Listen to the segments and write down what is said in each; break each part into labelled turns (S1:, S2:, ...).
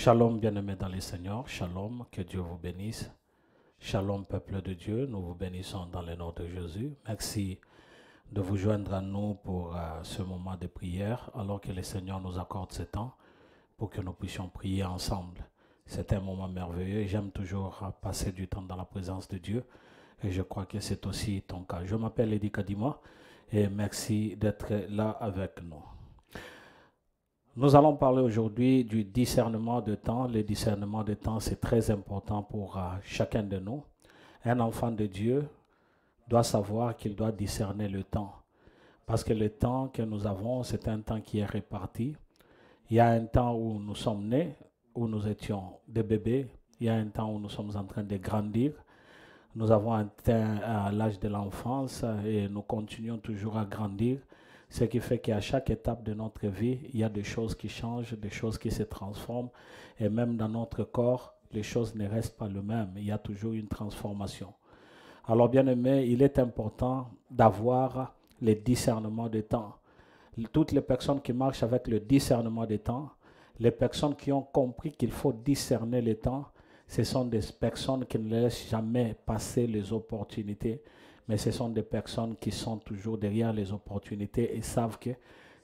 S1: Shalom, bien-aimés dans le Seigneur. Shalom, que Dieu vous bénisse. Shalom, peuple de Dieu. Nous vous bénissons dans le nom de Jésus. Merci de vous joindre à nous pour ce moment de prière, alors que le Seigneur nous accorde ce temps pour que nous puissions prier ensemble. C'est un moment merveilleux. J'aime toujours passer du temps dans la présence de Dieu et je crois que c'est aussi ton cas. Je m'appelle Eddie Kadima et merci d'être là avec nous. Nous allons parler aujourd'hui du discernement de temps. Le discernement de temps, c'est très important pour chacun de nous. Un enfant de Dieu doit savoir qu'il doit discerner le temps. Parce que le temps que nous avons, c'est un temps qui est réparti. Il y a un temps où nous sommes nés, où nous étions des bébés. Il y a un temps où nous sommes en train de grandir. Nous avons atteint l'âge de l'enfance et nous continuons toujours à grandir. Ce qui fait qu'à chaque étape de notre vie, il y a des choses qui changent, des choses qui se transforment. Et même dans notre corps, les choses ne restent pas les mêmes. Il y a toujours une transformation. Alors, bien aimé, il est important d'avoir le discernement des temps. Toutes les personnes qui marchent avec le discernement des temps, les personnes qui ont compris qu'il faut discerner les temps, ce sont des personnes qui ne laissent jamais passer les opportunités. Mais ce sont des personnes qui sont toujours derrière les opportunités et savent que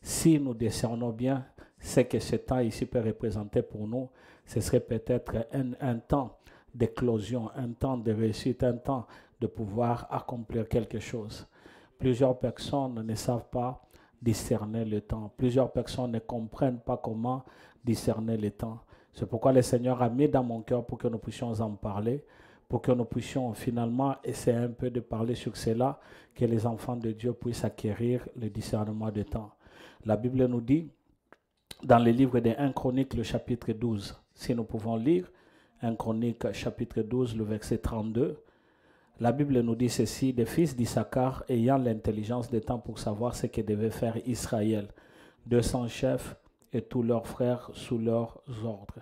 S1: si nous discernons bien ce que ce temps ici peut représenter pour nous, ce serait peut-être un temps d'éclosion, un temps de réussite, un temps de pouvoir accomplir quelque chose. Plusieurs personnes ne savent pas discerner le temps. Plusieurs personnes ne comprennent pas comment discerner le temps. C'est pourquoi le Seigneur a mis dans mon cœur pour que nous puissions en parler, pour que nous puissions finalement essayer un peu de parler sur cela, que les enfants de Dieu puissent acquérir le discernement de temps. La Bible nous dit, dans le livre de 1 Chronique, le chapitre 12, si nous pouvons lire, 1 Chronique, chapitre 12, le verset 32, la Bible nous dit ceci, des fils d'Issachar ayant l'intelligence des temps pour savoir ce que devait faire Israël, 200 chefs et tous leurs frères sous leurs ordres.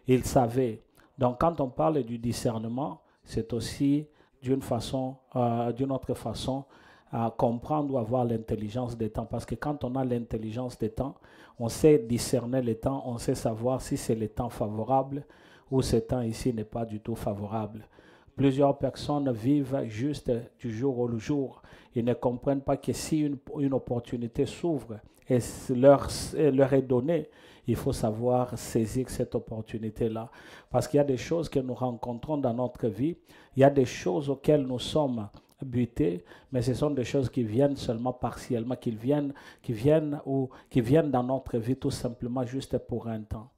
S1: Ils savaient. Donc, quand on parle du discernement, c'est aussi d'une autre façon à comprendre ou avoir l'intelligence des temps. Parce que quand on a l'intelligence des temps, on sait discerner les temps, on sait savoir si c'est le temps favorable ou ce temps ici n'est pas du tout favorable. Plusieurs personnes vivent juste du jour au jour. Ils ne comprennent pas que si une opportunité s'ouvre et leur est donnée, il faut savoir saisir cette opportunité-là. Parce qu'il y a des choses que nous rencontrons dans notre vie, il y a des choses auxquelles nous sommes butés, mais ce sont des choses qui viennent seulement partiellement, qui viennent dans notre vie tout simplement juste pour un temps.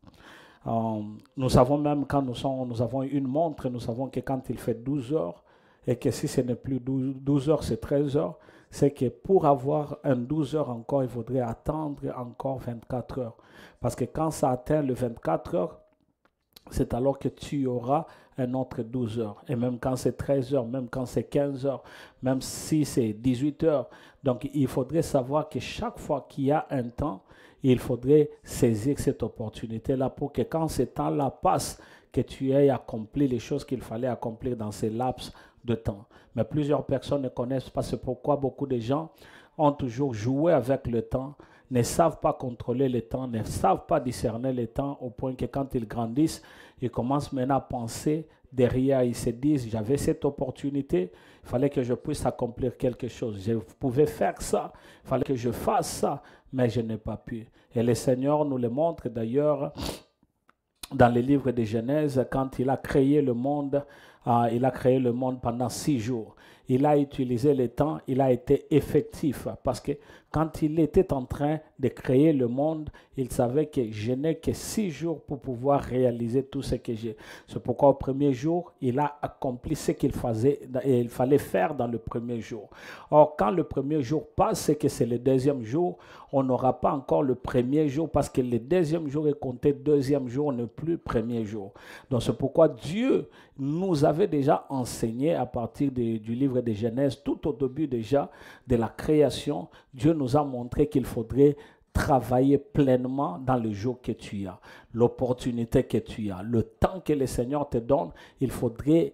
S1: Nous savons même quand nous avons une montre, nous savons que quand il fait 12 heures, et que si ce n'est plus 12 heures, c'est 13 heures, c'est que pour avoir un 12 heures encore, il faudrait attendre encore 24 heures. Parce que quand ça atteint le 24 heures, c'est alors que tu auras un autre 12 heures. Et même quand c'est 13 heures, même quand c'est 15 heures, même si c'est 18 heures. Donc il faudrait savoir que chaque fois qu'il y a un temps, il faudrait saisir cette opportunité-là pour que quand ce temps-là passe, que tu aies accompli les choses qu'il fallait accomplir dans ces laps de temps. Mais plusieurs personnes ne connaissent pas, c'est pourquoi beaucoup de gens ont toujours joué avec le temps, ne savent pas contrôler le temps, ne savent pas discerner le temps, au point que quand ils grandissent, ils commencent maintenant à penser derrière, ils se disent, j'avais cette opportunité, il fallait que je puisse accomplir quelque chose, je pouvais faire ça, il fallait que je fasse ça, mais je n'ai pas pu. Et le Seigneur nous le montre d'ailleurs dans le livre de Genèse, quand il a créé le monde pendant 6 jours. Il a utilisé le temps, il a été effectif parce que quand il était en train de créer le monde, il savait que je n'ai que 6 jours pour pouvoir réaliser tout ce que j'ai. C'est pourquoi au premier jour, il a accompli ce qu'il fallait faire dans le premier jour. Or, quand le premier jour passe, c'est que c'est le deuxième jour, on n'aura pas encore le premier jour parce que le deuxième jour est compté deuxième jour, ne plus premier jour. Donc c'est pourquoi Dieu nous avait déjà enseigné à partir du livre de Genèse, tout au début déjà de la création, Dieu nous a montré qu'il faudrait travailler pleinement dans le jour que tu as, l'opportunité que tu as, le temps que le Seigneur te donne, il faudrait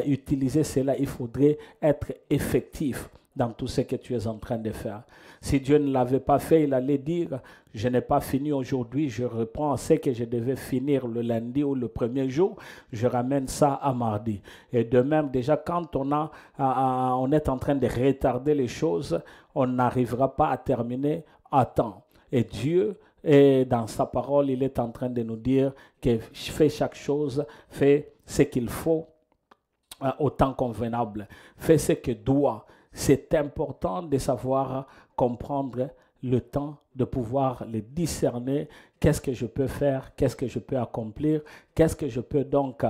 S1: utiliser cela, il faudrait être effectif dans tout ce que tu es en train de faire. Si Dieu ne l'avait pas fait, il allait dire, je n'ai pas fini aujourd'hui, je reprends ce que je devais finir le lundi ou le premier jour, je ramène ça à mardi. Et de même, déjà, quand on est en train de retarder les choses, on n'arrivera pas à terminer à temps. Et Dieu, dans sa parole, il est en train de nous dire que fais chaque chose, fais ce qu'il faut au temps convenable, fais ce que doit. C'est important de savoir comprendre le temps, de pouvoir le discerner. Qu'est-ce que je peux faire? Qu'est-ce que je peux accomplir? Qu'est-ce que je peux donc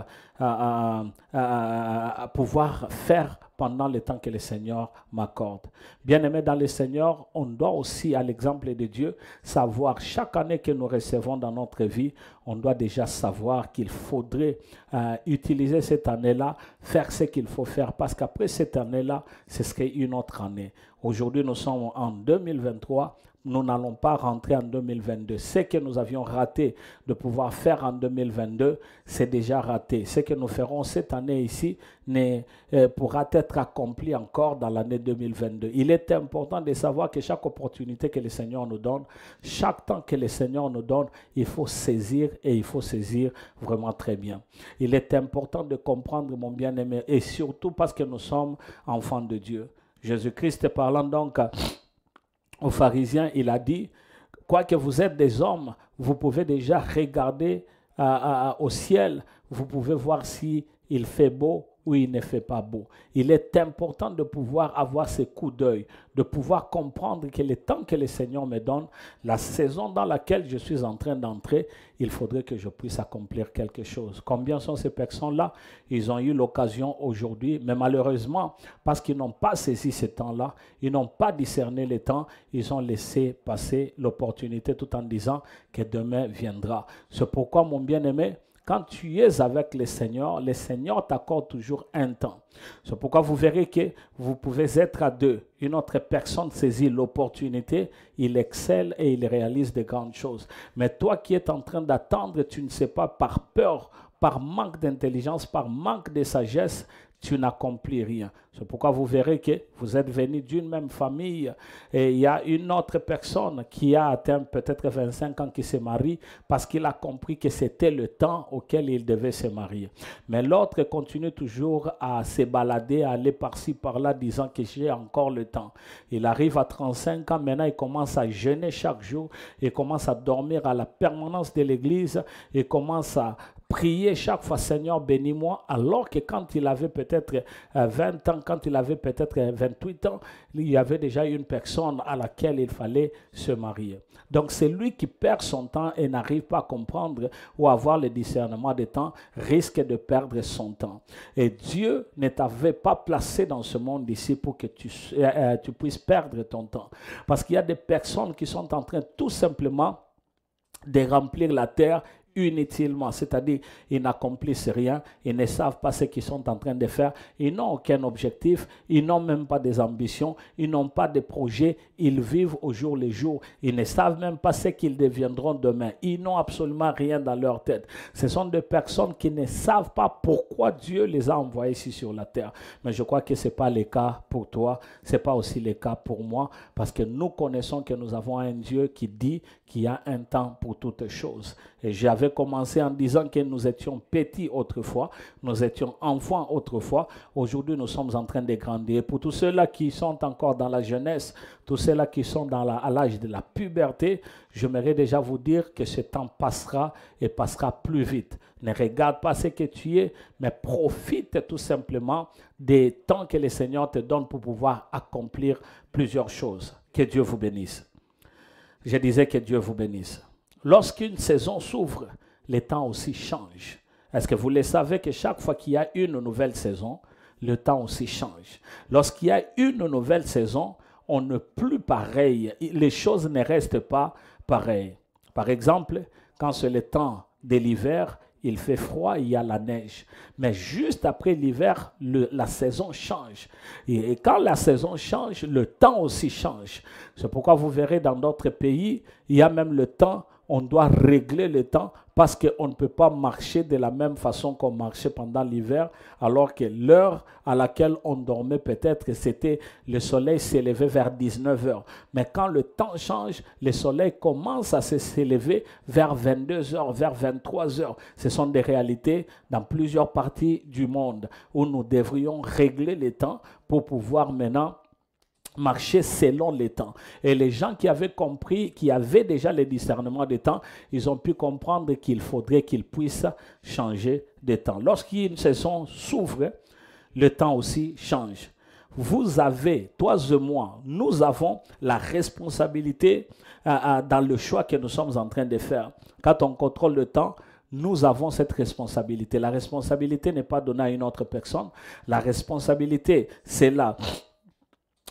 S1: pouvoir faire pendant le temps que le Seigneur m'accorde? Bien-aimés dans le Seigneur, on doit aussi, à l'exemple de Dieu, savoir chaque année que nous recevons dans notre vie, on doit déjà savoir qu'il faudrait utiliser cette année-là, faire ce qu'il faut faire, parce qu'après cette année-là, ce serait une autre année. Aujourd'hui, nous sommes en 2023. Nous n'allons pas rentrer en 2022. Ce que nous avions raté de pouvoir faire en 2022, c'est déjà raté. Ce que nous ferons cette année ici pourra être accompli encore dans l'année 2022. Il est important de savoir que chaque opportunité que le Seigneur nous donne, chaque temps que le Seigneur nous donne, il faut saisir et il faut saisir vraiment très bien. Il est important de comprendre, mon bien-aimé, et surtout parce que nous sommes enfants de Dieu. Jésus-Christ parlant donc aux pharisiens, il a dit, quoique vous êtes des hommes, vous pouvez déjà regarder au ciel, vous pouvez voir si il fait beau ou il ne fait pas beau. Il est important de pouvoir avoir ce coup d'œil, de pouvoir comprendre que le temps que le Seigneur me donne, la saison dans laquelle je suis en train d'entrer, il faudrait que je puisse accomplir quelque chose. Combien sont ces personnes-là? Ils ont eu l'occasion aujourd'hui, mais malheureusement, parce qu'ils n'ont pas saisi ce temps-là, ils n'ont pas discerné le temps, ils ont laissé passer l'opportunité tout en disant que demain viendra. C'est pourquoi, mon bien-aimé, quand tu es avec le Seigneur t'accorde toujours un temps. C'est pourquoi vous verrez que vous pouvez être à deux. Une autre personne saisit l'opportunité, il excelle et il réalise de grandes choses. Mais toi qui es en train d'attendre, tu ne sais pas, par peur, par manque d'intelligence, par manque de sagesse, tu n'accomplis rien. C'est pourquoi vous verrez que vous êtes venus d'une même famille et il y a une autre personne qui a atteint peut-être 25 ans qui se marie parce qu'il a compris que c'était le temps auquel il devait se marier. Mais l'autre continue toujours à se balader, à aller par-ci, par-là, disant que j'ai encore le temps. Il arrive à 35 ans, maintenant il commence à jeûner chaque jour, il commence à dormir à la permanence de l'église, il commence à prier chaque fois, Seigneur, bénis-moi, alors que quand il avait peut-être 20 ans, quand il avait peut-être 28 ans, il y avait déjà une personne à laquelle il fallait se marier. Donc c'est lui qui perd son temps et n'arrive pas à comprendre ou à avoir le discernement des temps, risque de perdre son temps. Et Dieu ne t'avait pas placé dans ce monde ici pour que tu puisses perdre ton temps. Parce qu'il y a des personnes qui sont en train tout simplement de remplir la terre inutilement, c'est-à-dire ils n'accomplissent rien, ils ne savent pas ce qu'ils sont en train de faire, ils n'ont aucun objectif, ils n'ont même pas des ambitions, ils n'ont pas de projets, ils vivent au jour le jour, ils ne savent même pas ce qu'ils deviendront demain, ils n'ont absolument rien dans leur tête. Ce sont des personnes qui ne savent pas pourquoi Dieu les a envoyés ici sur la terre. Mais je crois que ce n'est pas le cas pour toi, ce n'est pas aussi le cas pour moi, parce que nous connaissons que nous avons un Dieu qui dit qu'il y a un temps pour toutes choses. Et j'avais commencé en disant que nous étions petits autrefois, nous étions enfants autrefois. Aujourd'hui, nous sommes en train de grandir. Et pour tous ceux-là qui sont encore dans la jeunesse, tous ceux-là qui sont à l'âge de la puberté, j'aimerais déjà vous dire que ce temps passera et passera plus vite. Ne regarde pas ce que tu es, mais profite tout simplement des temps que le Seigneur te donne pour pouvoir accomplir plusieurs choses. Que Dieu vous bénisse. Je disais que Dieu vous bénisse. Lorsqu'une saison s'ouvre, les temps aussi changent. Est-ce que vous le savez que chaque fois qu'il y a une nouvelle saison, le temps aussi change? Lorsqu'il y a une nouvelle saison, on n'est plus pareil. Les choses ne restent pas pareilles. Par exemple, quand c'est le temps de l'hiver, il fait froid, il y a la neige. Mais juste après l'hiver, la saison change. Et quand la saison change, le temps aussi change. C'est pourquoi vous verrez dans d'autres pays, il y a même le temps on doit régler le temps parce qu'on ne peut pas marcher de la même façon qu'on marchait pendant l'hiver, alors que l'heure à laquelle on dormait peut-être, c'était le soleil s'élevait vers 19 heures. Mais quand le temps change, le soleil commence à s'élever vers 22 heures, vers 23 heures. Ce sont des réalités dans plusieurs parties du monde où nous devrions régler le temps pour pouvoir maintenant marcher selon les temps. Et les gens qui avaient compris, qui avaient déjà le discernement des temps, ils ont pu comprendre qu'il faudrait qu'ils puissent changer de temps. Lorsqu'une saison s'ouvre, le temps aussi change. Vous avez, toi et moi, nous avons la responsabilité dans le choix que nous sommes en train de faire. Quand on contrôle le temps, nous avons cette responsabilité. La responsabilité n'est pas donnée à une autre personne. La responsabilité, c'est là.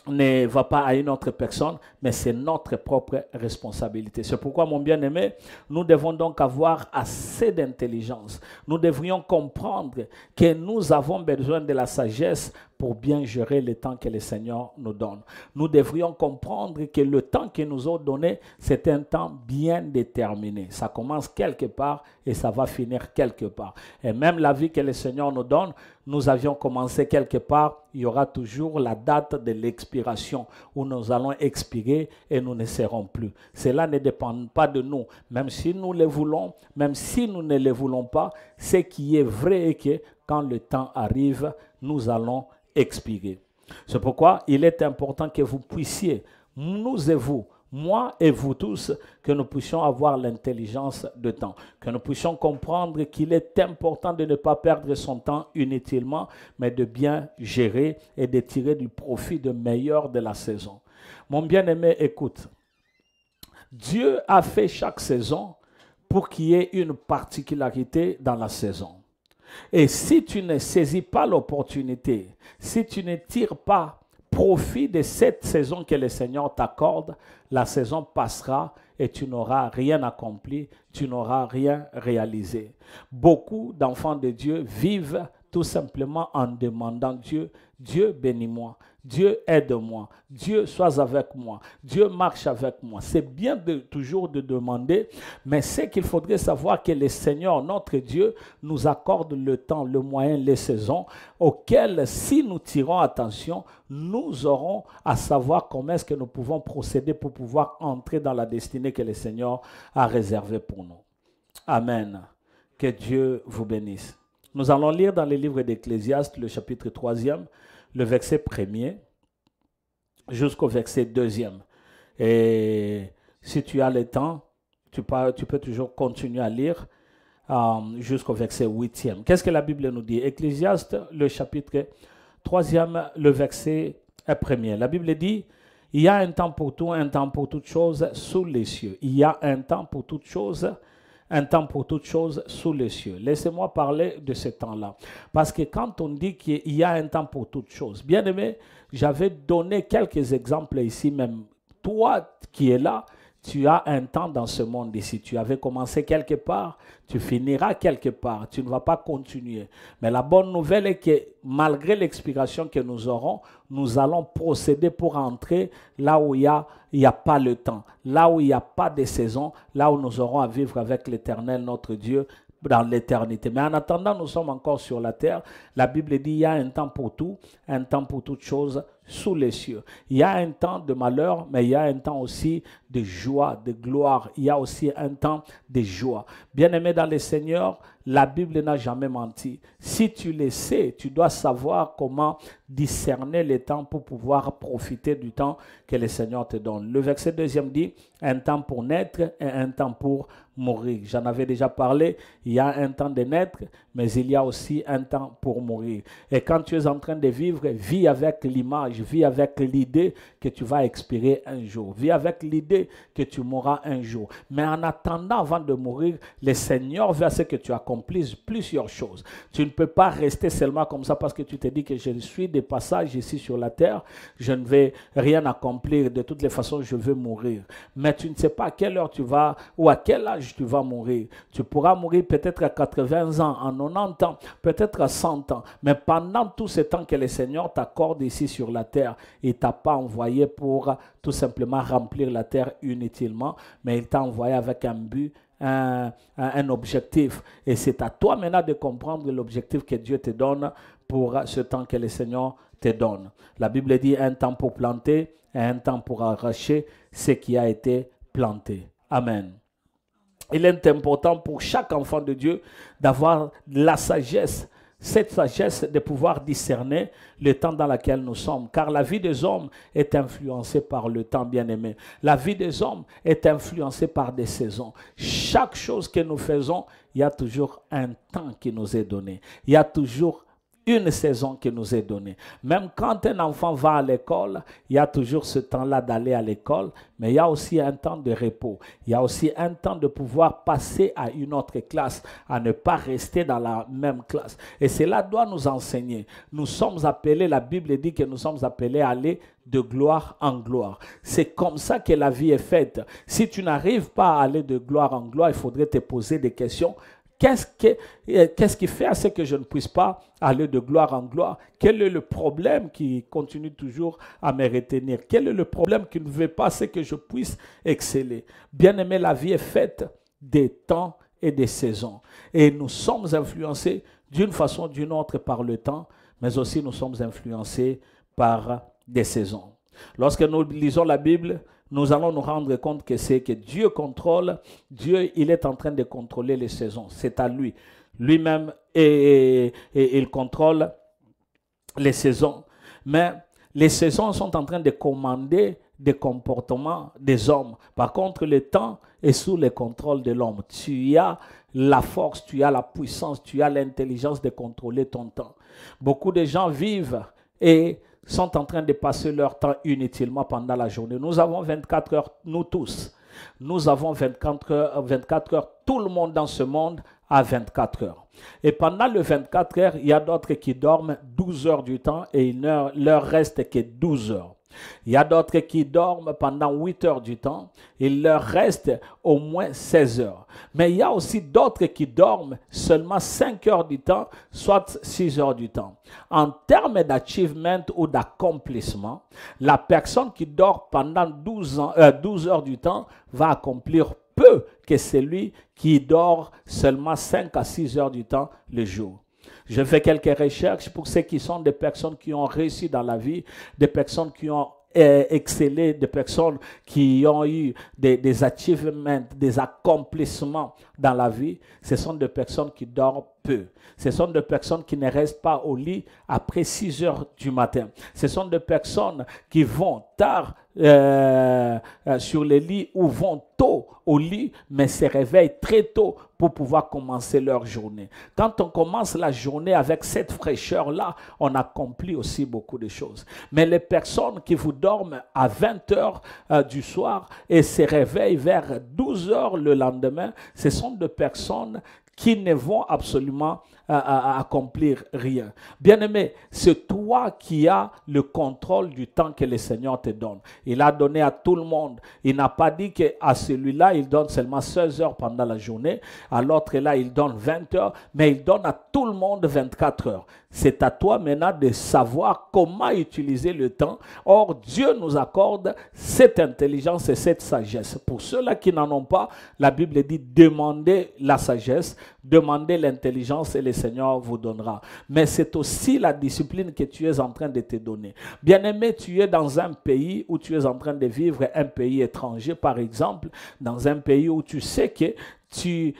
S1: Ne va pas à une autre personne, mais c'est notre propre responsabilité. C'est pourquoi, mon bien-aimé, nous devons donc avoir assez d'intelligence. Nous devrions comprendre que nous avons besoin de la sagesse pour bien gérer le temps que le Seigneur nous donne. Nous devrions comprendre que le temps qu'il nous a donné, c'est un temps bien déterminé. Ça commence quelque part et ça va finir quelque part. Et même la vie que le Seigneur nous donne, nous avions commencé quelque part, il y aura toujours la date de l'expiration où nous allons expirer et nous ne serons plus. Cela ne dépend pas de nous. Même si nous le voulons, même si nous ne le voulons pas, ce qui est vrai est que quand le temps arrive, nous allons expirer. C'est pourquoi il est important que vous puissiez, nous et vous, moi et vous tous, que nous puissions avoir l'intelligence de temps, que nous puissions comprendre qu'il est important de ne pas perdre son temps inutilement, mais de bien gérer et de tirer du profit de meilleur de la saison. Mon bien-aimé, écoute, Dieu a fait chaque saison pour qu'il y ait une particularité dans la saison. Et si tu ne saisis pas l'opportunité, si tu ne tires pas profit de cette saison que le Seigneur t'accorde, la saison passera et tu n'auras rien accompli, tu n'auras rien réalisé. Beaucoup d'enfants de Dieu vivent tout simplement en demandant Dieu, Dieu bénis-moi, Dieu aide-moi, Dieu sois avec moi, Dieu marche avec moi. C'est bien toujours de demander, mais c'est qu'il faudrait savoir que le Seigneur, notre Dieu, nous accorde le temps, le moyen, les saisons, auxquelles, si nous tirons attention, nous aurons à savoir comment est-ce que nous pouvons procéder pour pouvoir entrer dans la destinée que le Seigneur a réservée pour nous. Amen. Que Dieu vous bénisse. Nous allons lire dans le livre d'Ecclésiaste, le chapitre 3e, le verset 1er jusqu'au verset 2e. Et si tu as le temps, tu peux toujours continuer à lire jusqu'au verset 8e. Qu'est-ce que la Bible nous dit? Ecclésiaste, le chapitre 3e, le verset 1er. La Bible dit, il y a un temps pour tout, un temps pour toutes choses sous les cieux. Il y a un temps pour toutes choses, un temps pour toutes choses sous les cieux. Laissez-moi parler de ce temps-là. Parce que quand on dit qu'il y a un temps pour toutes choses, bien aimé, j'avais donné quelques exemples ici même. Toi qui es là, tu as un temps dans ce monde ici. Tu avais commencé quelque part, tu finiras quelque part. Tu ne vas pas continuer. Mais la bonne nouvelle est que malgré l'expiration que nous aurons, nous allons procéder pour entrer là où il n'y a pas le temps, là où il n'y a pas de saison, là où nous aurons à vivre avec l'Éternel, notre Dieu, dans l'éternité. Mais en attendant, nous sommes encore sur la terre. La Bible dit, il y a un temps pour tout, un temps pour toutes choses sous les cieux. Il y a un temps de malheur, mais il y a un temps aussi de joie, de gloire. Il y a aussi un temps de joie. Bien-aimé dans le Seigneur, la Bible n'a jamais menti. Si tu le sais, tu dois savoir comment discerner les temps pour pouvoir profiter du temps que le Seigneur te donne. Le verset 2e dit, un temps pour naître et un temps pour mourir. J'en avais déjà parlé, il y a un temps de naître, mais il y a aussi un temps pour mourir. Et quand tu es en train de vivre, vis avec l'image, vis avec l'idée que tu vas expirer un jour. Vis avec l'idée que tu mourras un jour. Mais en attendant, avant de mourir, le Seigneur veut à ce que tu accomplisses plusieurs choses. Tu ne peux pas rester seulement comme ça parce que tu te dis que je suis de passage ici sur la terre, je ne vais rien accomplir, de toutes les façons je veux mourir. Mais tu ne sais pas à quelle heure tu vas ou à quel âge tu vas mourir. Tu pourras mourir peut-être à 80 ans, à 90 ans, peut-être à 100 ans. Mais pendant tout ce temps que le Seigneur t'accorde ici sur la terre. Il ne t'a pas envoyé pour tout simplement remplir la terre inutilement, mais il t'a envoyé avec un but, un objectif. Et c'est à toi maintenant de comprendre l'objectif que Dieu te donne pour ce temps que le Seigneur te donne. La Bible dit un temps pour planter et un temps pour arracher ce qui a été planté. Amen. Il est important pour chaque enfant de Dieu d'avoir la sagesse, cette sagesse de pouvoir discerner le temps dans lequel nous sommes. Car la vie des hommes est influencée par le temps, bien-aimé. La vie des hommes est influencée par des saisons. Chaque chose que nous faisons, il y a toujours un temps qui nous est donné. Il y a toujours une saison qui nous est donnée. Même quand un enfant va à l'école, il y a toujours ce temps-là d'aller à l'école, mais il y a aussi un temps de repos. Il y a aussi un temps de pouvoir passer à une autre classe, à ne pas rester dans la même classe. Et cela doit nous enseigner. Nous sommes appelés, la Bible dit que nous sommes appelés à aller de gloire en gloire. C'est comme ça que la vie est faite. Si tu n'arrives pas à aller de gloire en gloire, il faudrait te poser des questions. Qu'est-ce qui fait à ce que je ne puisse pas aller de gloire en gloire? Quel est le problème qui continue toujours à me retenir? Quel est le problème qui ne veut pas ce que je puisse exceller? Bien-aimé, la vie est faite des temps et des saisons. Et nous sommes influencés d'une façon ou d'une autre par le temps, mais aussi nous sommes influencés par des saisons. Lorsque nous lisons la Bible, nous allons nous rendre compte que c'est que Dieu contrôle. Dieu, il est en train de contrôler les saisons. C'est à lui. Lui-même, et il contrôle les saisons. Mais les saisons sont en train de commander des comportements des hommes. Par contre, le temps est sous le contrôle de l'homme. Tu as la force, tu as la puissance, tu as l'intelligence de contrôler ton temps. Beaucoup de gens vivent et sont en train de passer leur temps inutilement pendant la journée. Nous avons 24 heures, nous tous. Nous avons 24 heures. Tout le monde dans ce monde a 24 heures. Et pendant les 24 heures, il y a d'autres qui dorment 12 heures du temps et il ne leur reste que 12 heures. Il y a d'autres qui dorment pendant 8 heures du temps. Il leur reste au moins 16 heures. Mais il y a aussi d'autres qui dorment seulement 5 heures du temps, soit 6 heures du temps. En termes d'achievement ou d'accomplissement, la personne qui dort pendant 12 heures du temps va accomplir peu que celui qui dort seulement 5 à 6 heures du temps le jour. Je fais quelques recherches pour ceux qui sont des personnes qui ont réussi dans la vie, des personnes qui ont excellé, des personnes qui ont eu des achievements, des accomplissements dans la vie. Ce sont des personnes qui dorment peu. Ce sont des personnes qui ne restent pas au lit après 6 heures du matin. Ce sont des personnes qui vont tard sur le lit ou vont tôt au lit, mais se réveillent très tôt pour pouvoir commencer leur journée. Quand on commence la journée avec cette fraîcheur-là, on accomplit aussi beaucoup de choses. Mais les personnes qui vous dorment à 20 heures du soir et se réveillent vers 12 heures le lendemain, ce sont des personnes qui ne vont absolument accomplir rien. Bien-aimé, c'est toi qui as le contrôle du temps que le Seigneur te donne. Il a donné à tout le monde. Il n'a pas dit qu'à celui-là, il donne seulement 16 heures pendant la journée. À l'autre, là, il donne 20 heures. Mais il donne à tout le monde 24 heures. C'est à toi maintenant de savoir comment utiliser le temps. Or, Dieu nous accorde cette intelligence et cette sagesse. Pour ceux-là qui n'en ont pas, la Bible dit demandez la sagesse, demandez l'intelligence et le Seigneur vous donnera. Mais c'est aussi la discipline que tu es en train de te donner. Bien-aimé, tu es dans un pays où tu es en train de vivre, un pays étranger par exemple, dans un pays où tu sais que tu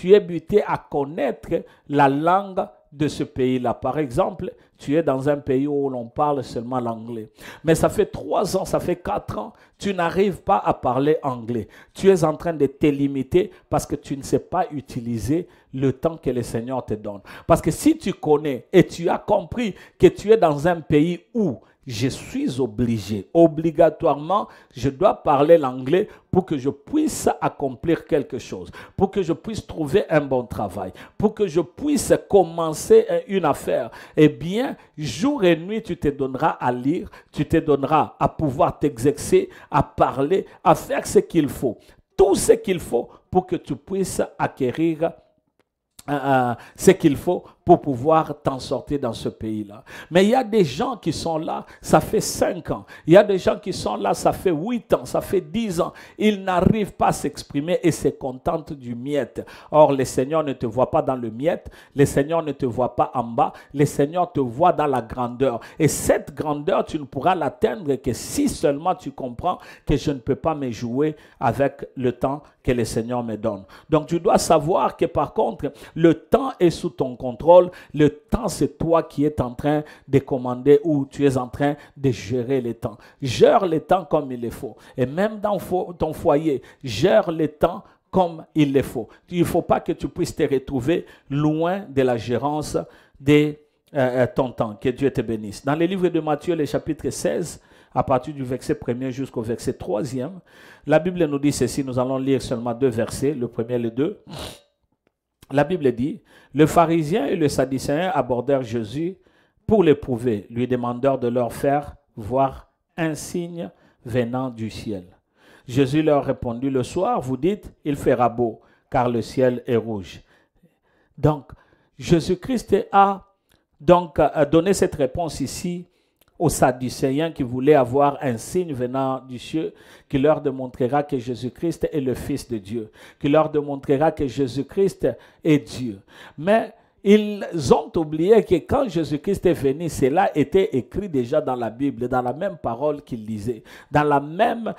S1: es buté à connaître la langue de ce pays-là. Par exemple, tu es dans un pays où l'on parle seulement l'anglais. Mais ça fait 3 ans, ça fait 4 ans, tu n'arrives pas à parler anglais. Tu es en train de te limiter parce que tu ne sais pas utiliser le temps que le Seigneur te donne. Parce que si tu connais et tu as compris que tu es dans un pays où je suis obligé, obligatoirement, je dois parler l'anglais pour que je puisse accomplir quelque chose, pour que je puisse trouver un bon travail, pour que je puisse commencer une affaire. Eh bien, jour et nuit, tu te donneras à lire, tu te donneras à pouvoir t'exercer, à parler, à faire ce qu'il faut. Tout ce qu'il faut pour que tu puisses acquérir ce qu'il faut pour pouvoir t'en sortir dans ce pays-là. Mais il y a des gens qui sont là, ça fait 5 ans. Il y a des gens qui sont là, ça fait 8 ans, ça fait 10 ans. Ils n'arrivent pas à s'exprimer et se contentent du miette. Or, le Seigneur ne te voit pas dans le miette, le Seigneur ne te voit pas en bas, le Seigneur te voit dans la grandeur. Et cette grandeur, tu ne pourras l'atteindre que si seulement tu comprends que je ne peux pas me jouer avec le temps que le Seigneur me donne. Donc, tu dois savoir que par contre, le temps est sous ton contrôle. Le temps, c'est toi qui es en train de commander ou tu es en train de gérer le temps. Gère le temps comme il le faut. Et même dans ton foyer, gère le temps comme il le faut. Il ne faut pas que tu puisses te retrouver loin de la gérance de ton temps. Que Dieu te bénisse. Dans le livre de Matthieu, le chapitre 16, à partir du verset 1er jusqu'au verset 3e, la Bible nous dit ceci. Nous allons lire seulement 2 versets, le premier et le 2. La Bible dit, le pharisien et le sadducéen abordèrent Jésus pour l'éprouver, lui demandèrent de leur faire voir un signe venant du ciel. Jésus leur répondit, le soir, vous dites, il fera beau, car le ciel est rouge. Donc, Jésus-Christ a donc donné cette réponse ici aux Sadducéens qui voulaient avoir un signe venant du ciel qui leur démontrera que Jésus-Christ est le Fils de Dieu, qui leur démontrera que Jésus-Christ est Dieu. Mais ils ont oublié que quand Jésus-Christ est venu, cela était écrit déjà dans la Bible, dans la même parole qu'ils lisaient, dans la même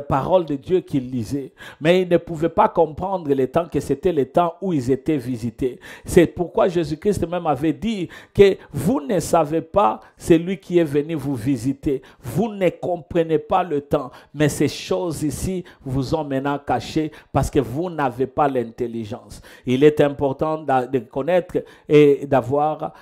S1: parole de Dieu qu'ils lisaient. Mais ils ne pouvaient pas comprendre le temps que c'était le temps où ils étaient visités. C'est pourquoi Jésus-Christ même avait dit que vous ne savez pas celui qui est venu vous visiter. Vous ne comprenez pas le temps. Mais ces choses ici vous ont maintenant cachées parce que vous n'avez pas l'intelligence. Il est important de connaître et d'avoir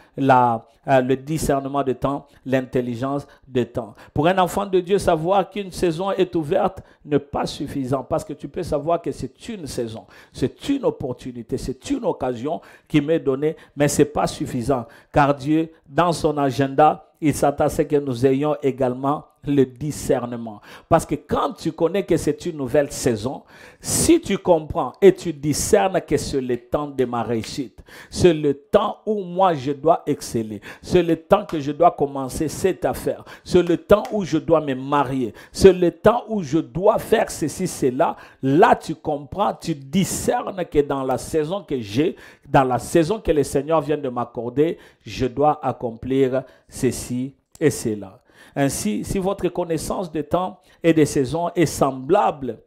S1: le discernement de temps, l'intelligence de temps. Pour un enfant de Dieu, savoir qu'une saison est ouverte n'est pas suffisant parce que tu peux savoir que c'est une saison, c'est une opportunité, c'est une occasion qui m'est donnée, mais ce n'est pas suffisant car Dieu, dans son agenda, il s'attend à ce que nous ayons également le discernement. Parce que quand tu connais que c'est une nouvelle saison, si tu comprends et tu discernes que c'est le temps de ma réussite, c'est le temps où moi je dois exceller, c'est le temps que je dois commencer cette affaire, c'est le temps où je dois me marier, c'est le temps où je dois faire ceci, cela, là tu comprends, tu discernes que dans la saison que j'ai, dans la saison que le Seigneur vient de m'accorder, je dois accomplir ceci et cela. Ainsi, si votre connaissance de temps et de saison est semblable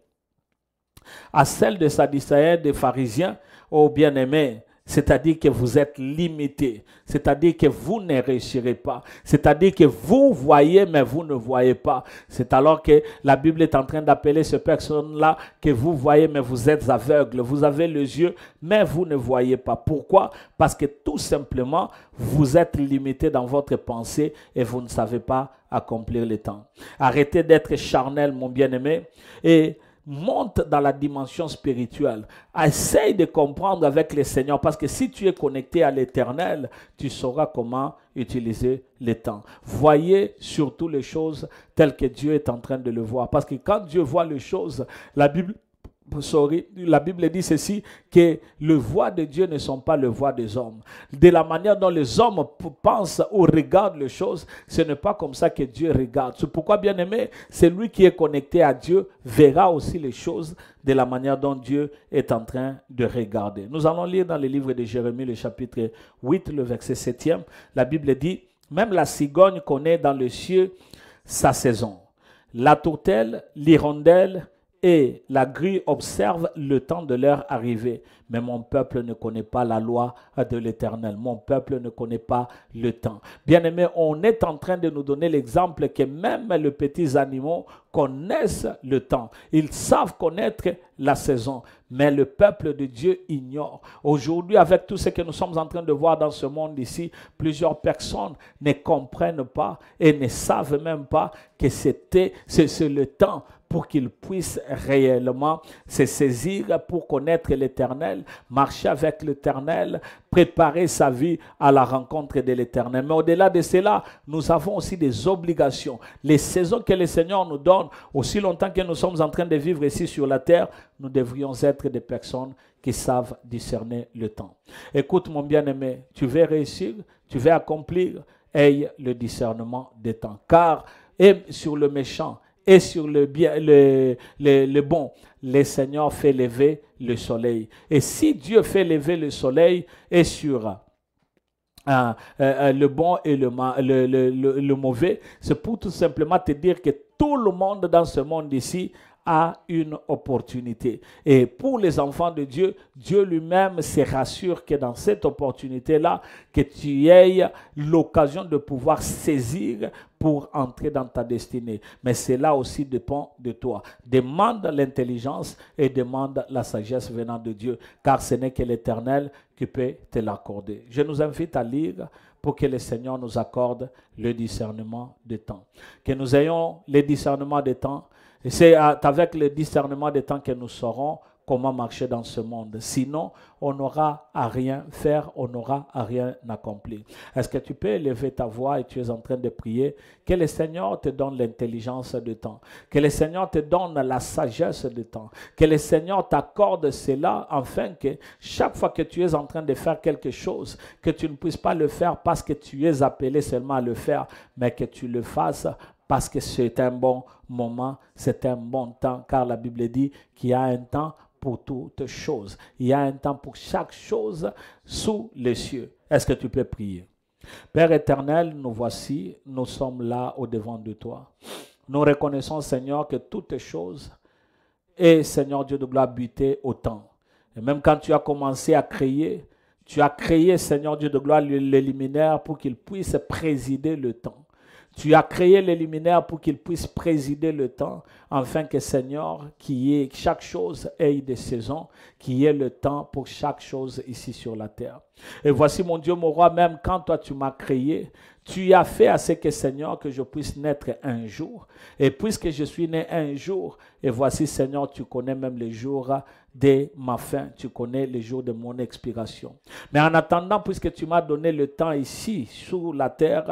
S1: à celle des Sadducéens, des pharisiens, ô bien-aimés, c'est-à-dire que vous êtes limité, c'est-à-dire que vous ne réussirez pas, c'est-à-dire que vous voyez mais vous ne voyez pas. C'est alors que la Bible est en train d'appeler ces personnes-là que vous voyez mais vous êtes aveugles, vous avez les yeux mais vous ne voyez pas. Pourquoi? Parce que tout simplement, vous êtes limité dans votre pensée et vous ne savez pas accomplir le temps. Arrêtez d'être charnel, mon bien-aimé, et monte dans la dimension spirituelle. Essaye de comprendre avec le Seigneur parce que si tu es connecté à l'Éternel, tu sauras comment utiliser le temps. Voyez surtout les choses telles que Dieu est en train de le voir. Parce que quand Dieu voit les choses, la Bible dit ceci, que les voies de Dieu ne sont pas les voies des hommes. De la manière dont les hommes pensent ou regardent les choses, ce n'est pas comme ça que Dieu regarde. C'est pourquoi, bien aimé, celui qui est connecté à Dieu verra aussi les choses de la manière dont Dieu est en train de regarder. Nous allons lire dans le livre de Jérémie, le chapitre 8, le verset 7e. La Bible dit, même la cigogne connaît dans le ciel sa saison. La tourtelle, l'hirondelle et la grue observe le temps de leur arrivée. Mais mon peuple ne connaît pas la loi de l'Éternel. Mon peuple ne connaît pas le temps. Bien-aimés, on est en train de nous donner l'exemple que même les petits animaux connaissent le temps. Ils savent connaître la saison. Mais le peuple de Dieu ignore. Aujourd'hui, avec tout ce que nous sommes en train de voir dans ce monde ici, plusieurs personnes ne comprennent pas et ne savent même pas que c'est le temps pour qu'il puisse réellement se saisir pour connaître l'Éternel, marcher avec l'Éternel, préparer sa vie à la rencontre de l'Éternel. Mais au-delà de cela, nous avons aussi des obligations. Les saisons que le Seigneur nous donne, aussi longtemps que nous sommes en train de vivre ici sur la terre, nous devrions être des personnes qui savent discerner le temps. Écoute mon bien-aimé, tu veux réussir, tu veux accomplir, aie le discernement des temps. Car et sur le méchant et sur le bien, le bon, le Seigneur fait lever le soleil. Et si Dieu fait lever le soleil et sur le bon et le mauvais, c'est pour tout simplement te dire que tout le monde dans ce monde ici a une opportunité. Et pour les enfants de Dieu, Dieu lui-même se rassure que dans cette opportunité-là, que tu aies l'occasion de pouvoir saisir pour entrer dans ta destinée. Mais cela aussi dépend de toi. Demande l'intelligence et demande la sagesse venant de Dieu, car ce n'est que l'Éternel qui peut te l'accorder. Je nous invite à lire pour que le Seigneur nous accorde le discernement des temps. Que nous ayons le discernement des temps. Et c'est avec le discernement des temps que nous saurons comment marcher dans ce monde. Sinon, on n'aura à rien faire, on n'aura à rien accomplir. Est-ce que tu peux élever ta voix et tu es en train de prier? Que le Seigneur te donne l'intelligence de temps. Que le Seigneur te donne la sagesse de temps. Que le Seigneur t'accorde cela afin que chaque fois que tu es en train de faire quelque chose, que tu ne puisses pas le faire parce que tu es appelé seulement à le faire, mais que tu le fasses parce que c'est un bon moment, c'est un bon temps, car la Bible dit qu'il y a un temps pour toutes choses. Il y a un temps pour chaque chose sous les cieux. Est-ce que tu peux prier? Père éternel, nous voici, nous sommes là au-devant de toi. Nous reconnaissons, Seigneur, que toutes choses est, Seigneur Dieu de gloire, butées au temps. Et même quand tu as commencé à créer, tu as créé, Seigneur Dieu de gloire, le luminaire pour qu'il puisse présider le temps. Tu as créé les luminaires pour qu'ils puissent présider le temps, afin que, Seigneur, chaque chose ait des saisons, qu'il y ait le temps pour chaque chose ici sur la terre. Et voici, mon Dieu, mon roi, même quand toi tu m'as créé, tu as fait à ce que, Seigneur, que je puisse naître un jour. Et puisque je suis né un jour, et voici, Seigneur, tu connais même les jours de ma fin, tu connais les jours de mon expiration. Mais en attendant, puisque tu m'as donné le temps ici, sur la terre,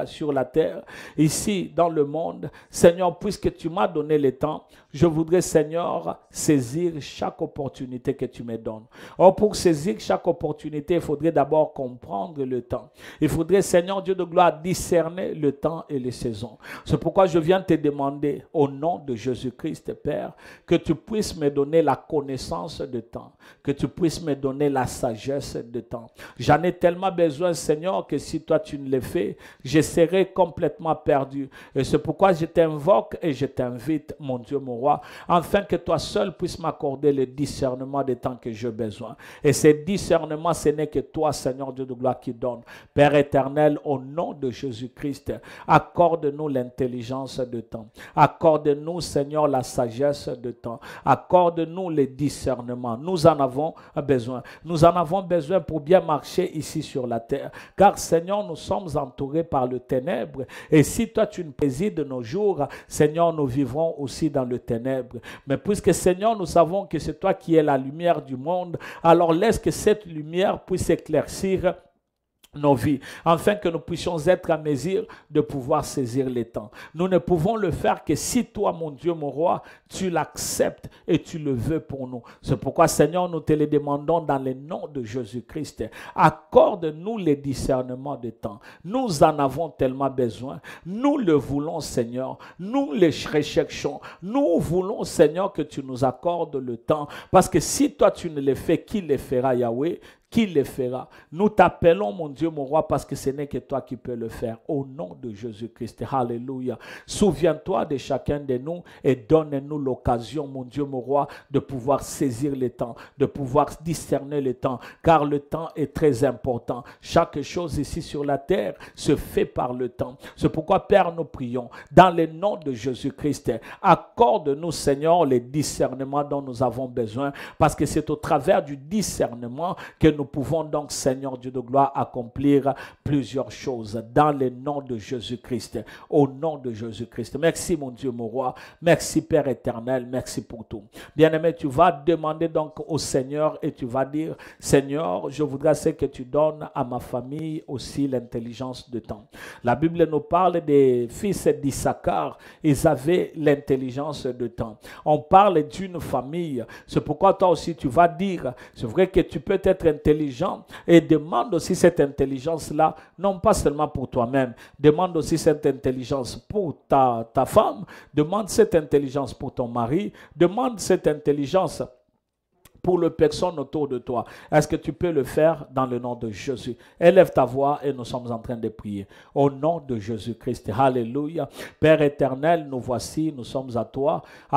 S1: ici, dans le monde, Seigneur, puisque tu m'as donné le temps, je voudrais, Seigneur, saisir chaque opportunité que tu me donnes. Or, pour saisir chaque opportunité, il faudrait d'abord comprendre le temps. Il faudrait, Seigneur Dieu de gloire, discerner le temps et les saisons. C'est pourquoi je viens te demander, au nom de Jésus-Christ, Père, que tu puisses me donner la connaissance de temps, que tu puisses me donner la sagesse de temps. J'en ai tellement besoin, Seigneur, que si toi tu ne le fais, je serai complètement perdu. Et c'est pourquoi je t'invoque et je t'invite, mon Dieu, mon roi, afin que toi seul puisses m'accorder le discernement des temps que j'ai besoin. Et ce discernement, ce n'est que toi, Seigneur Dieu de gloire, qui donne. Père éternel, au nom de Jésus-Christ, accorde-nous l'intelligence de temps. Accorde-nous, Seigneur, la sagesse de temps. Accorde-nous le discernement. Nous en avons besoin. Nous en avons besoin pour bien marcher ici sur la terre. Car, Seigneur, nous sommes entourés par le ténèbre. Et si toi, tu nous présides de nos jours, Seigneur, nous vivrons aussi dans le ténèbre. Mais puisque, Seigneur, nous savons que c'est toi qui es la lumière du monde, alors laisse que cette lumière puisse éclaircir nos vies, afin que nous puissions être à mesure de pouvoir saisir les temps. Nous ne pouvons le faire que si toi, mon Dieu, mon roi, tu l'acceptes et tu le veux pour nous. C'est pourquoi, Seigneur, nous te le demandons dans le nom de Jésus-Christ. Accorde-nous les discernements de temps. Nous en avons tellement besoin. Nous le voulons, Seigneur. Nous les recherchons. Nous voulons, Seigneur, que tu nous accordes le temps. Parce que si toi, tu ne le fais, qui le fera, Yahweh? Qui le fera? Nous t'appelons, mon Dieu, mon roi, parce que ce n'est que toi qui peux le faire. Au nom de Jésus-Christ. Alléluia. Souviens-toi de chacun de nous et donne-nous l'occasion, mon Dieu, mon roi, de pouvoir saisir le temps, de pouvoir discerner le temps, car le temps est très important. Chaque chose ici sur la terre se fait par le temps. C'est pourquoi, Père, nous prions, dans le nom de Jésus-Christ, accorde-nous, Seigneur, les discernements dont nous avons besoin, parce que c'est au travers du discernement que nous nous pouvons donc, Seigneur Dieu de gloire, accomplir plusieurs choses dans le nom de Jésus-Christ. Au nom de Jésus-Christ. Merci mon Dieu, mon roi. Merci Père éternel. Merci pour tout. Bien-aimé, tu vas demander donc au Seigneur et tu vas dire, Seigneur, je voudrais que tu donnes à ma famille aussi l'intelligence de temps. La Bible nous parle des fils d'Issachar. Ils avaient l'intelligence de temps. On parle d'une famille. C'est pourquoi toi aussi tu vas dire, c'est vrai que tu peux être intelligent et demande aussi cette intelligence-là, non pas seulement pour toi-même, demande aussi cette intelligence pour ta femme, demande cette intelligence pour ton mari, demande cette intelligence pour les personnes autour de toi. Est-ce que tu peux le faire dans le nom de Jésus? Élève ta voix et nous sommes en train de prier. Au nom de Jésus-Christ. Alléluia. Père éternel, nous voici, nous sommes à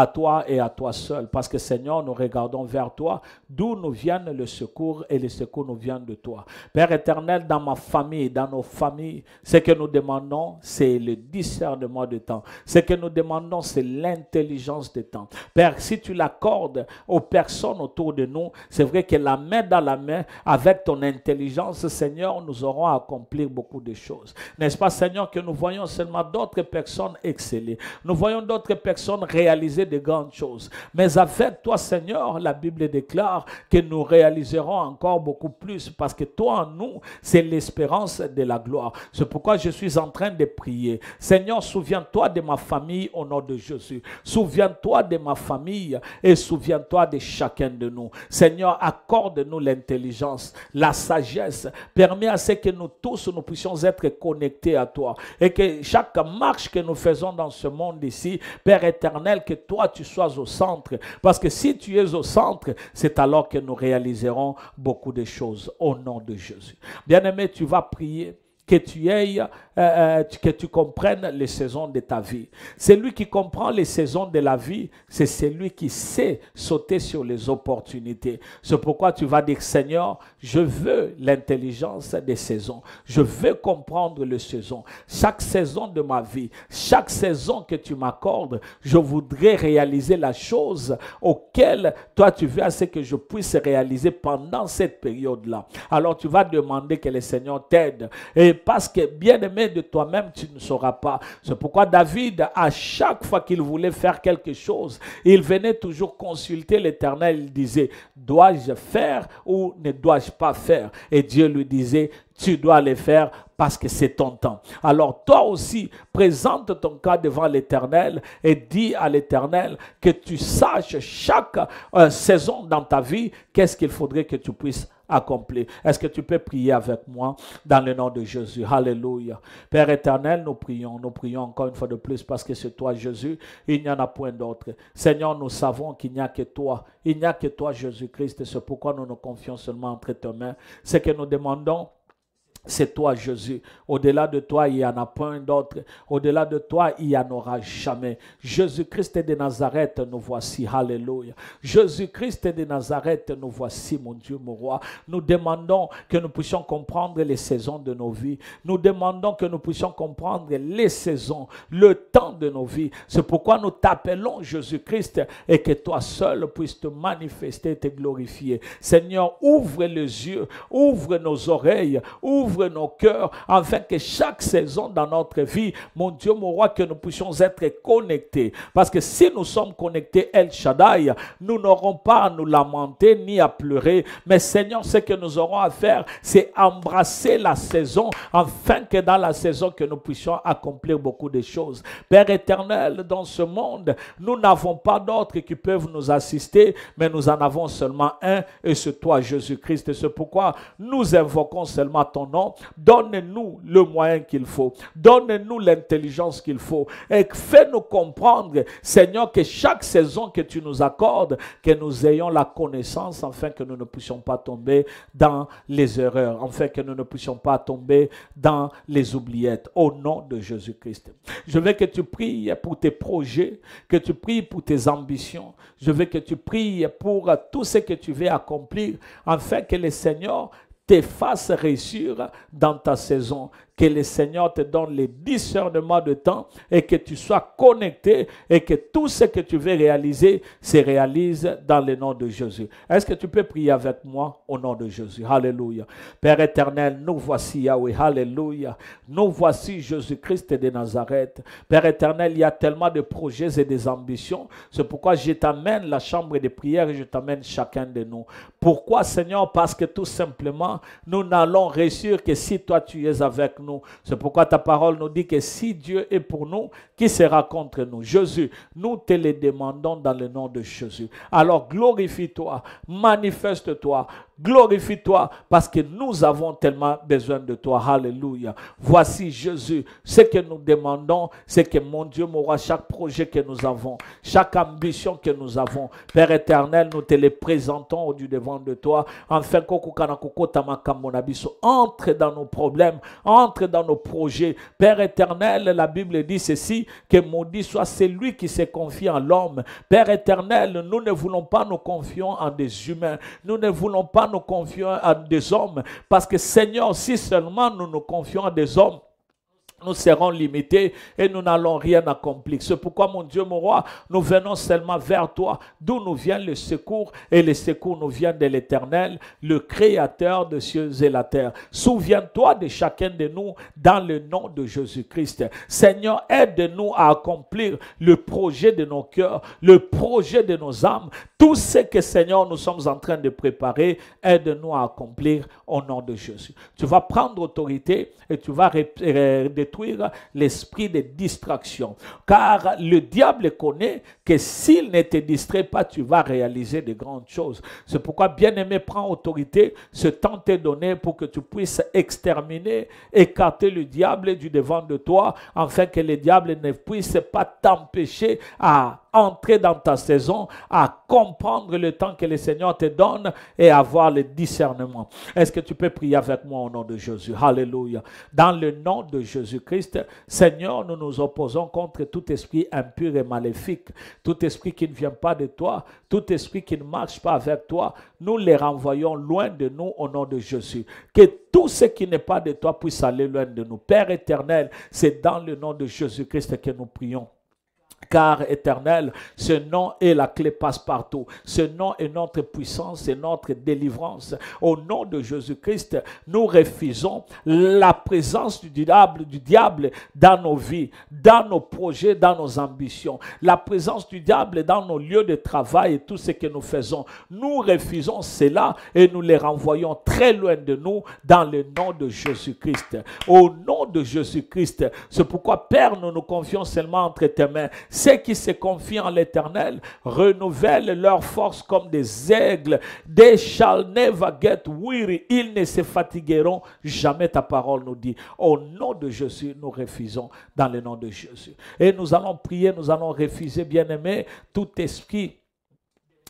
S1: toi et à toi seul. Parce que Seigneur, nous regardons vers toi, d'où nous viennent le secours et le secours nous vient de toi. Père éternel, dans ma famille, dans nos familles, ce que nous demandons, c'est le discernement de temps. Ce que nous demandons, c'est l'intelligence de temps. Père, si tu l'accordes aux personnes autour de nous, c'est vrai que la main dans la main, avec ton intelligence, Seigneur, nous aurons à accomplir beaucoup de choses. N'est-ce pas, Seigneur, que nous voyons seulement d'autres personnes exceller. Nous voyons d'autres personnes réaliser de grandes choses. Mais avec toi, Seigneur, la Bible déclare que nous réaliserons encore beaucoup plus parce que toi en nous, c'est l'espérance de la gloire. C'est pourquoi je suis en train de prier. Seigneur, souviens-toi de ma famille au nom de Jésus. Souviens-toi de ma famille et souviens-toi de chacun de nous. Seigneur, accorde-nous l'intelligence, la sagesse. Permets à ce que nous tous, nous puissions être connectés à toi. Et que chaque marche que nous faisons dans ce monde ici, Père éternel, que toi, tu sois au centre. Parce que si tu es au centre, c'est alors que nous réaliserons beaucoup de choses au nom de Jésus. Bien-aimé, tu vas prier. Que tu aies, que tu comprennes les saisons de ta vie. Celui qui comprend les saisons de la vie, c'est celui qui sait sauter sur les opportunités. C'est pourquoi tu vas dire, Seigneur, je veux l'intelligence des saisons. Je veux comprendre les saisons. Chaque saison de ma vie, chaque saison que tu m'accordes, je voudrais réaliser la chose auquel toi tu veux à ce que je puisse réaliser pendant cette période-là. Alors tu vas demander que le Seigneur t'aide. Et parce que bien-aimé de toi-même, tu ne sauras pas. C'est pourquoi David, à chaque fois qu'il voulait faire quelque chose, il venait toujours consulter l'Éternel. Il disait, dois-je faire ou ne dois-je pas faire? Et Dieu lui disait, tu dois le faire parce que c'est ton temps. Alors toi aussi, présente ton cas devant l'Éternel et dis à l'Éternel que tu saches chaque saison dans ta vie, qu'est-ce qu'il faudrait que tu puisses accomplir. Est-ce que tu peux prier avec moi dans le nom de Jésus? Alléluia. Père éternel, nous prions encore une fois de plus parce que c'est toi Jésus, il n'y en a point d'autre. Seigneur, nous savons qu'il n'y a que toi, il n'y a que toi Jésus-Christ, c'est pourquoi nous nous confions seulement entre tes mains. Ce que nous demandons, c'est toi Jésus. Au-delà de toi, il n'y en a point d'autre. Au-delà de toi, il n'y en aura jamais. Jésus-Christ de Nazareth, nous voici. Alléluia. Jésus-Christ de Nazareth, nous voici, mon Dieu, mon roi. Nous demandons que nous puissions comprendre les saisons de nos vies. Nous demandons que nous puissions comprendre les saisons, le temps de nos vies. C'est pourquoi nous t'appelons Jésus-Christ et que toi seul puisses te manifester et te glorifier. Seigneur, ouvre les yeux, ouvre nos oreilles, ouvre nos cœurs, afin que chaque saison dans notre vie, mon Dieu, mon roi, que nous puissions être connectés. Parce que si nous sommes connectés El Shaddai, nous n'aurons pas à nous lamenter ni à pleurer. Mais Seigneur, ce que nous aurons à faire, c'est embrasser la saison, afin que dans la saison, que nous puissions accomplir beaucoup de choses. Père éternel, dans ce monde, nous n'avons pas d'autres qui peuvent nous assister, mais nous en avons seulement un, et c'est toi, Jésus-Christ. Et c'est pourquoi nous invoquons seulement ton nom. Donne-nous le moyen qu'il faut. Donne-nous l'intelligence qu'il faut. Et fais-nous comprendre, Seigneur, que chaque saison que tu nous accordes, que nous ayons la connaissance, afin que nous ne puissions pas tomber dans les erreurs, afin que nous ne puissions pas tomber dans les oubliettes. Au nom de Jésus-Christ. Je veux que tu pries pour tes projets, que tu pries pour tes ambitions. Je veux que tu pries pour tout ce que tu veux accomplir, afin que le Seigneur te fasse réussir dans ta saison, que le Seigneur te donne les discernements de temps et que tu sois connecté et que tout ce que tu veux réaliser se réalise dans le nom de Jésus. Est-ce que tu peux prier avec moi au nom de Jésus? Alléluia. Père éternel, nous voici Yahweh. Alléluia. Nous voici Jésus-Christ de Nazareth. Père éternel, il y a tellement de projets et des ambitions. C'est pourquoi je t'amène la chambre de prière et je t'amène chacun de nous. Pourquoi, Seigneur? Parce que tout simplement, nous n'allons réussir que si toi tu es avec nous. C'est pourquoi ta parole nous dit que si Dieu est pour nous, qui sera contre nous? Jésus, nous te le demandons dans le nom de Jésus. Alors glorifie-toi, manifeste-toi, glorifie-toi parce que nous avons tellement besoin de toi. Alléluia. Voici Jésus. Ce que nous demandons, c'est que mon Dieu, mon roi, chaque projet que nous avons, chaque ambition que nous avons, Père éternel, nous te les présentons au devant de toi. Enfin, entre dans nos problèmes, entre dans nos projets. Père éternel, la Bible dit ceci, que maudit soit celui qui se confie en l'homme. Père éternel, nous ne voulons pas nous confier en des humains. Nous ne voulons pas nous confier en des hommes. Parce que Seigneur, si seulement nous nous confions en des hommes, nous serons limités et nous n'allons rien accomplir. C'est pourquoi, mon Dieu, mon roi, nous venons seulement vers toi, d'où nous vient le secours, et le secours nous vient de l'Éternel, le Créateur des cieux et la terre. Souviens-toi de chacun de nous dans le nom de Jésus-Christ. Seigneur, aide-nous à accomplir le projet de nos cœurs, le projet de nos âmes, tout ce que, Seigneur, nous sommes en train de préparer, aide-nous à accomplir au nom de Jésus. Tu vas prendre autorité et tu vas détruire l'esprit de distraction. Car le diable connaît que s'il ne te distrait pas, tu vas réaliser de grandes choses. C'est pourquoi, bien-aimé, prends autorité. Ce temps t'est donné pour que tu puisses exterminer, écarter le diable du devant de toi, afin que le diable ne puisse pas t'empêcher à entrer dans ta saison, à comprendre le temps que le Seigneur te donne et avoir le discernement. Est-ce que tu peux prier avec moi au nom de Jésus? Alléluia. Dans le nom de Jésus-Christ, Seigneur, nous nous opposons contre tout esprit impur et maléfique, tout esprit qui ne vient pas de toi, tout esprit qui ne marche pas avec toi, nous les renvoyons loin de nous au nom de Jésus. Que tout ce qui n'est pas de toi puisse aller loin de nous. Père éternel, c'est dans le nom de Jésus-Christ que nous prions. Car éternel, ce nom est la clé passe-partout. Ce nom est notre puissance et notre délivrance. Au nom de Jésus-Christ, nous refusons la présence du diable dans nos vies, dans nos projets, dans nos ambitions. La présence du diable dans nos lieux de travail et tout ce que nous faisons. Nous refusons cela et nous les renvoyons très loin de nous dans le nom de Jésus-Christ. Au nom de Jésus-Christ, c'est pourquoi, Père, nous nous confions seulement entre tes mains. Ceux qui se confient en l'Éternel renouvellent leur force comme des aigles. They shall never get weary. Ils ne se fatigueront jamais, ta parole nous dit. Au nom de Jésus, nous refusons dans le nom de Jésus. Et nous allons prier, nous allons refuser, bien-aimé, tout esprit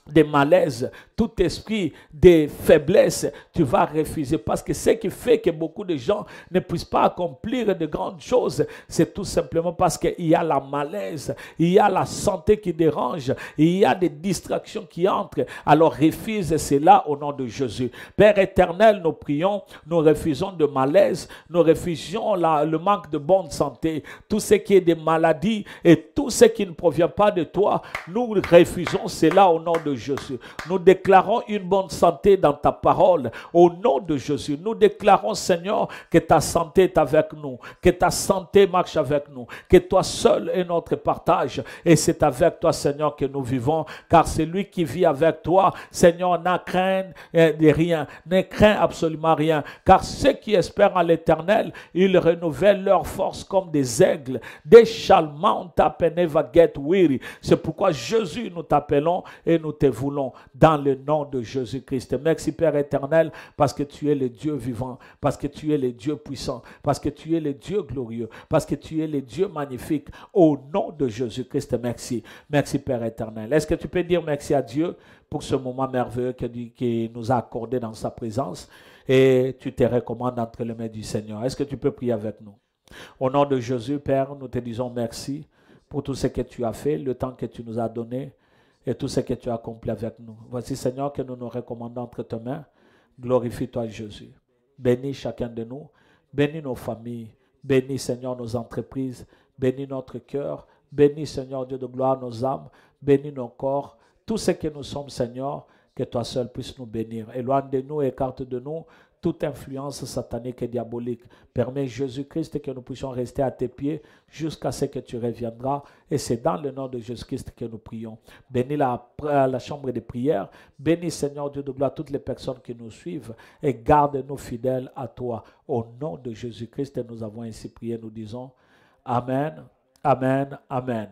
S1: de malaise, tout esprit de faiblesse, tu vas refuser. Parce que ce qui fait que beaucoup de gens ne puissent pas accomplir de grandes choses, c'est tout simplement parce qu'il y a la malaise, il y a la santé qui dérange, il y a des distractions qui entrent. Alors refuse cela au nom de Jésus. Père éternel, nous prions, nous refusons de malaise, nous refusons le manque de bonne santé, tout ce qui est des maladies et tout ce qui ne provient pas de toi, nous refusons cela au nom de Jésus. Nous déclarons une bonne santé dans ta parole. Au nom de Jésus, nous déclarons, Seigneur, que ta santé est avec nous, que ta santé marche avec nous, que toi seul est notre partage. Et c'est avec toi, Seigneur, que nous vivons, car celui qui vit avec toi, Seigneur, n'a craint de rien, ne craint absolument rien. Car ceux qui espèrent en l'Éternel, ils renouvellent leur force comme des aigles. They shall mount up and never get weary. C'est pourquoi, Jésus, nous t'appelons et nous te voulons dans le nom de Jésus-Christ. Merci Père éternel, parce que tu es le Dieu vivant, parce que tu es le Dieu puissant, parce que tu es le Dieu glorieux, parce que tu es le Dieu magnifique. Au nom de Jésus-Christ, merci. Merci Père éternel. Est-ce que tu peux dire merci à Dieu pour ce moment merveilleux qu'il nous a accordé dans sa présence, et tu te recommandes entre les mains du Seigneur. Est-ce que tu peux prier avec nous? Au nom de Jésus, Père, nous te disons merci pour tout ce que tu as fait, le temps que tu nous as donné, et tout ce que tu as accompli avec nous. Voici, Seigneur, que nous nous recommandons entre tes mains. Glorifie-toi, Jésus. Bénis chacun de nous. Bénis nos familles. Bénis, Seigneur, nos entreprises. Bénis notre cœur. Bénis, Seigneur, Dieu de gloire, nos âmes. Bénis nos corps. Tout ce que nous sommes, Seigneur, que toi seul puisses nous bénir. Éloigne de nous, écarte de nous toute influence satanique et diabolique. Permets, Jésus-Christ, que nous puissions rester à tes pieds jusqu'à ce que tu reviendras. Et c'est dans le nom de Jésus-Christ que nous prions. Bénis la chambre de prière. Bénis, Seigneur Dieu de gloire, toutes les personnes qui nous suivent et garde-nous fidèles à toi. Au nom de Jésus-Christ, nous avons ainsi prié. Nous disons Amen, Amen, Amen.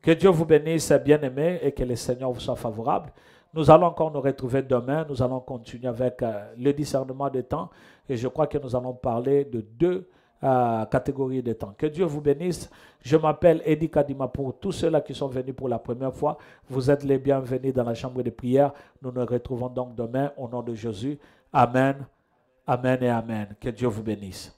S1: Que Dieu vous bénisse, bien-aimés, et que le Seigneur vous soit favorable. Nous allons encore nous retrouver demain. Nous allons continuer avec le discernement des temps. Et je crois que nous allons parler de deux catégories de temps. Que Dieu vous bénisse. Je m'appelle Eddie Kadima. Pour tous ceux-là qui sont venus pour la première fois, vous êtes les bienvenus dans la chambre de prière. Nous nous retrouvons donc demain au nom de Jésus. Amen, Amen et Amen. Que Dieu vous bénisse.